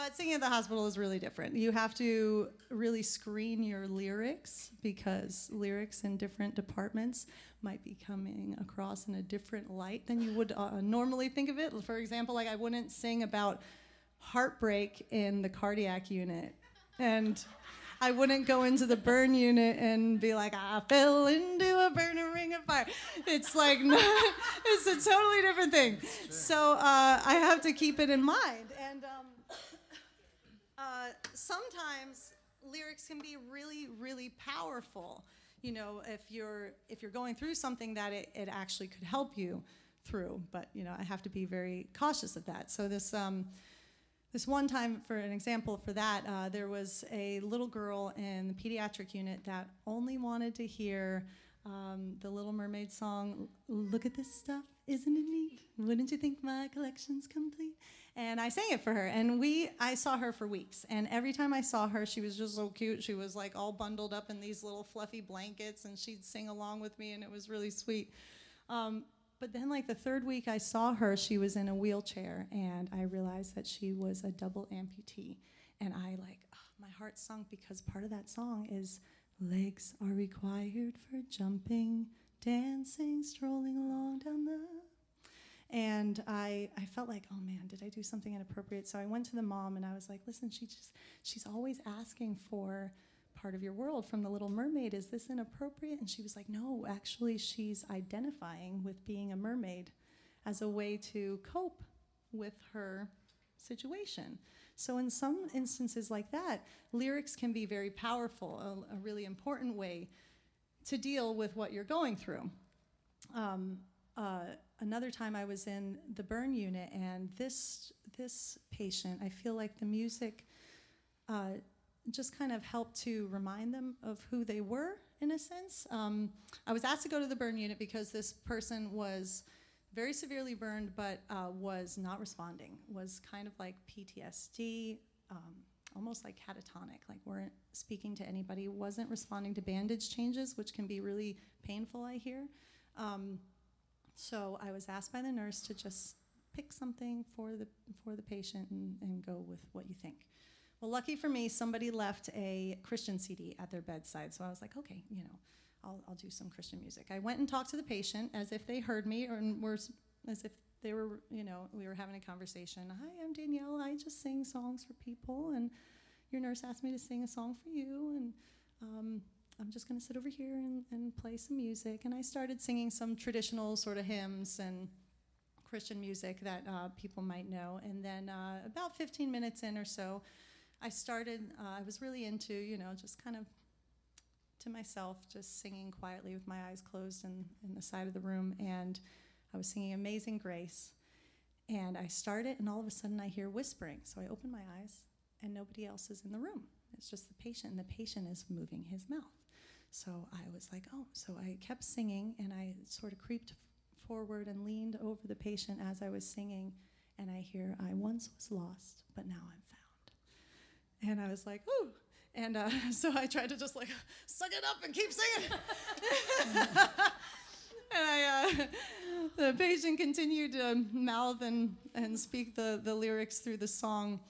But singing at the hospital is really different. You have to really screen your lyrics because lyrics in different departments might be coming across in a different light than you would normally think of it. For example, like I wouldn't sing about heartbreak in the cardiac unit. And I wouldn't go into the burn unit and be like, I fell into a burning ring of fire. It's like, no, it's a totally different thing. Sure. So I have to keep it in mind. And sometimes lyrics can be really, really powerful. You know, if you're going through something that it actually could help you through. But, you know, I have to be very cautious of that. So this one time, for an example for that, there was a little girl in the pediatric unit that only wanted to hear the Little Mermaid song, "Look at this stuff, isn't it neat? Wouldn't you think my collection's complete?" And I sang it for her, and I saw her for weeks. And every time I saw her, she was just so cute. She was like all bundled up in these little fluffy blankets, and she'd sing along with me, and it was really sweet. But then, like, the third week I saw her, she was in a wheelchair, and I realized that she was a double amputee. And my heart sunk because part of that song is, legs are required for jumping, dancing, strolling along down the... And I felt like, oh, man, did I do something inappropriate? So I went to the mom, and I was like, listen, she's always asking for part of your world from the Little Mermaid. Is this inappropriate? And she was like, no, actually she's identifying with being a mermaid as a way to cope with her situation. So in some instances like that, lyrics can be very powerful, a really important way to deal with what you're going through. Another time I was in the burn unit, and this patient, I feel like the music just kind of helped to remind them of who they were, in a sense. I was asked to go to the burn unit because this person was very severely burned, but was not responding, was kind of like PTSD, almost like catatonic, like weren't speaking to anybody, wasn't responding to bandage changes, which can be really painful, I hear. So I was asked by the nurse to just pick something for the patient and go with what you think. Well, lucky for me, somebody left a Christian CD at their bedside, so I was like, okay, you know, I'll do some Christian music. I went and talked to the patient as if they heard me, or as if they were, you know, we were having a conversation. Hi, I'm Danielle. I just sing songs for people, and your nurse asked me to sing a song for you, and I'm just going to sit over here and play some music. And I started singing some traditional sort of hymns and Christian music that people might know. And then about 15 minutes in or so, I was really into, you know, just kind of to myself, just singing quietly with my eyes closed in the side of the room. And I was singing Amazing Grace. And I started, and all of a sudden I hear whispering. So I open my eyes, and nobody else is in the room. It's just the patient, and the patient is moving his mouth. So I was like, oh. So I kept singing, and I sort of creeped forward and leaned over the patient as I was singing. And I hear, I once was lost, but now I'm found. And I was like, ooh. And so I tried to just like suck it up and keep singing. And the patient continued to mouth and speak the lyrics through the song.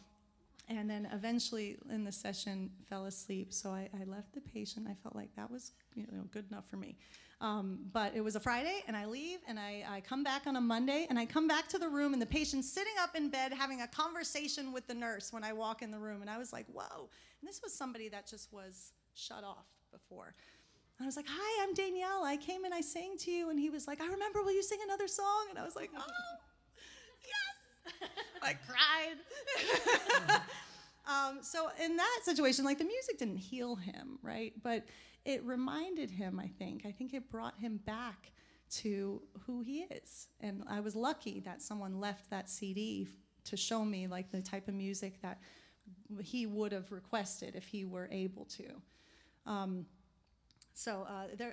And then eventually in the session fell asleep. So I left the patient. I felt like that was, you know, good enough for me. But it was a Friday, and I leave, and I come back on a Monday, and I come back to the room, and the patient's sitting up in bed having a conversation with the nurse when I walk in the room. And I was like, whoa. And this was somebody that just was shut off before. And I was like, hi, I'm Danielle. I came and I sang to you. And he was like, I remember, will you sing another song? And I was like, oh, yes. I cried. So in that situation, like, the music didn't heal him, right? But it reminded him, I think it brought him back to who he is. And I was lucky that someone left that CD to show me, like, the type of music that he would have requested if he were able to.